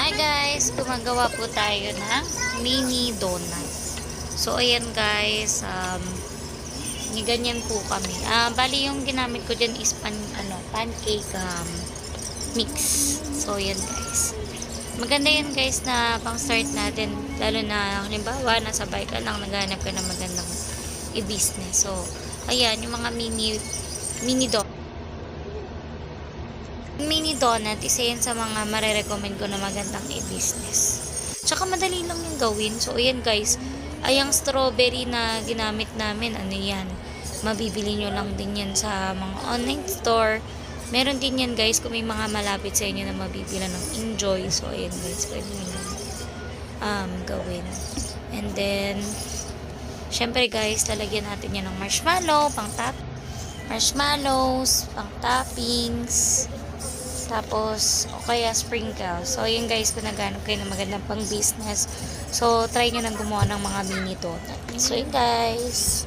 Hi guys! Gumagawa po tayo ng mini donut. So, ayan guys, ganyan po kami. Bali yung ginamit ko dyan is pancake mix. So, ayan guys. Maganda yan guys na pang start natin. Lalo na, halimbawa, nasa bike ka lang, naghanap ka ng magandang i-business. So, ayan, yung mga mini donut. Mini donut, isa yan sa mga marerecommend ko na magandang i-business. Tsaka madali lang yung gawin. So, ayan guys, ayang strawberry na ginamit namin, ano yan, mabibili nyo lang din yan sa mga online store. Meron din yan guys, kung may mga malapit sa inyo na mabibila ng Enjoy. So, ayan guys, pwede nyo lang gawin. And then, syempre guys, lalagyan natin yan ng marshmallows, pang toppings, tapos, o kaya sprinkle. So, yun guys, kung naghanap kayo ng magandang pang business. So, try nyo nang gumawa ng mga mini donut. So, yun guys.